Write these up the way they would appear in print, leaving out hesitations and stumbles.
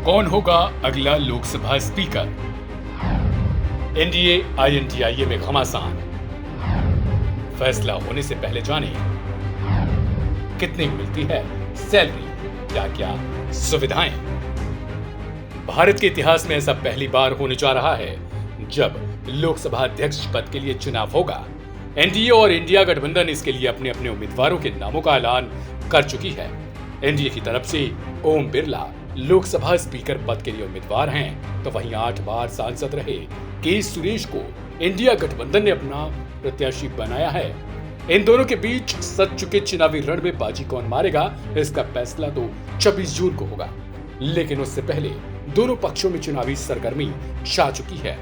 कौन होगा अगला लोकसभा स्पीकर? एनडीए आईएनडीआईए में घमासान, फैसला होने से पहले जाने कितनी मिलती है सैलरी, क्या क्या सुविधाएं। भारत के इतिहास में ऐसा पहली बार होने जा रहा है जब लोकसभा अध्यक्ष पद के लिए चुनाव होगा। एनडीए और इंडिया गठबंधन इसके लिए अपने अपने उम्मीदवारों के नामों का ऐलान कर चुकी है। एनडीए की तरफ से ओम बिरला लोकसभा स्पीकर पद के लिए उम्मीदवार हैं, तो वहीं 8 बार सांसद रहे के सुरेश को इंडिया गठबंधन ने अपना प्रत्याशी बनाया है। इन दोनों के बीच सज चुके चुनावी रण में बाजी कौन मारेगा, इसका फैसला तो 26 जून को होगा। लेकिन उससे पहले दोनों पक्षों में चुनावी सरगर्मी छा चुकी है।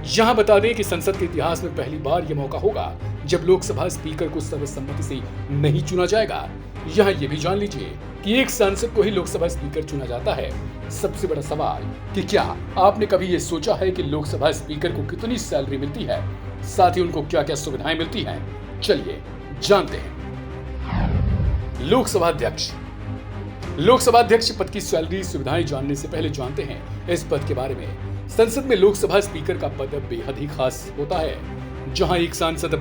यहां बता दें कि संसद के इतिहास में पहली बार यह मौका होगा जब लोकसभा स्पीकर को सर्वसम्मति से नहीं चुना जाएगा। यहां ये भी जान लीजिए कि एक सांसद को ही लोकसभा स्पीकर चुना जाता है। सबसे बड़ा सवाल कि क्या आपने कभी ये सोचा है कि लोकसभा स्पीकर को कितनी सैलरी मिलती है, साथ ही उनको क्या क्या सुविधाएं मिलती हैं? चलिए जानते हैं। लोकसभा अध्यक्ष पद की सैलरी सुविधाएं जानने से पहले जानते हैं इस पद के बारे में। संसद में लोकसभा स्पीकर का पद बेहद ही खास होता है, जहां एक सांसद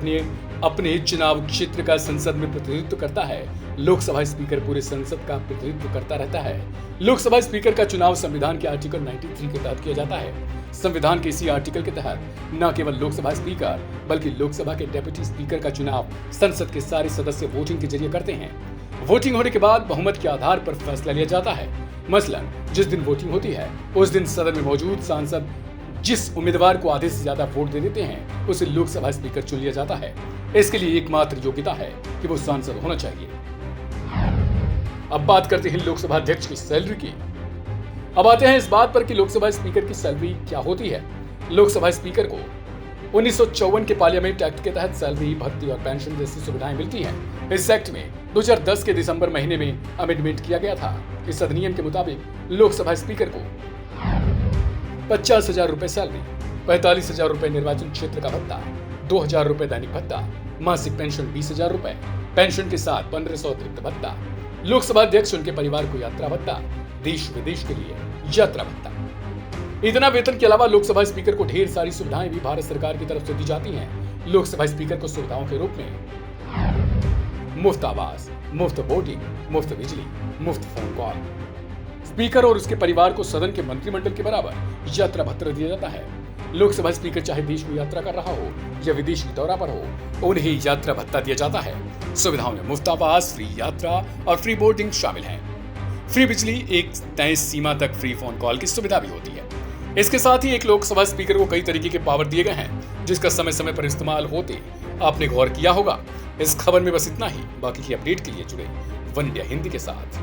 अपने चुनाव क्षेत्र का संसद में प्रतिनिधित्व करता है। लोकसभा स्पीकर पूरे संसद का प्रतिनिधित्व करता रहता है। लोकसभा स्पीकर का चुनाव संविधान के आर्टिकल 93 के तहत किया जाता है। संविधान के इसी आर्टिकल के तहत न केवल लोकसभा स्पीकर बल्कि लोकसभा के डेप्यूटी स्पीकर का चुनाव संसद के सारे सदस्य वोटिंग के जरिए करते हैं। वोटिंग होने के बाद बहुमत के आधार पर फैसला लिया जाता है। मसलन जिस दिन वोटिंग होती है उस दिन सदन में मौजूद सांसद जिस उम्मीदवार को आधे से ज्यादा वोट दे देते हैं उसे लोकसभा स्पीकर चुन लिया जाता है। इसके लिए एकमात्र योग्यता है कि वो सांसद होना चाहिए। अब बात करते हैं लोकसभा अध्यक्ष की सैलरी की। अब आते हैं इस बात पर कि लोकसभा स्पीकर की सैलरी क्या होती है। लोकसभा स्पीकर को 1954 के पार्लियामेंट एक्ट के तहत सैलरी, भत्ती और पेंशन जैसी सुविधाएं मिलती हैं। इस एक्ट में 2010 के दिसंबर महीने में अमेंडमेंट किया गया था। इस अधिनियम के मुताबिक लोकसभा स्पीकर को 50,000 रुपए सैलरी, 45,000 रुपए निर्वाचन क्षेत्र का भत्ता, 2,000 रुपए दैनिक भत्ता, मासिक पेंशन 20,000 रुपए, पेंशन के साथ 1,500 अतिरिक्त भत्ता, लोकसभा अध्यक्ष उनके परिवार को यात्रा भत्ता, देश विदेश के लिए यात्रा भत्ता। इतना वेतन के अलावा लोकसभा स्पीकर को ढेर सारी सुविधाएं भी भारत सरकार की तरफ से दी जाती हैं। लोकसभा स्पीकर को सुविधाओं के रूप में मुफ्त आवास, मुफ्त वोटिंग, मुफ्त बिजली, मुफ्त फोन कॉल, स्पीकर और उसके परिवार को सदन के मंत्रिमंडल के बराबर यात्रा भत्ता दिया जाता है। लोकसभा स्पीकर चाहे देश में यात्रा कर रहा हो या विदेशी दौरा पर हो, उन्हें यात्रा भत्ता दिया जाता है। सुविधाओं में मुफ्त आवास, फ्री यात्रा और फ्री बोर्डिंग शामिल है। फ्री बिजली, एक तय सीमा तक फ्री फोन कॉल की सुविधा भी होती है। इसके साथ ही एक लोकसभा स्पीकर को कई तरीके के पावर दिए गए हैं, जिसका समय समय पर इस्तेमाल होते आपने गौर किया होगा। इस खबर में बस इतना ही। बाकी की अपडेट के लिए जुड़े वन इंडिया हिंदी के साथ।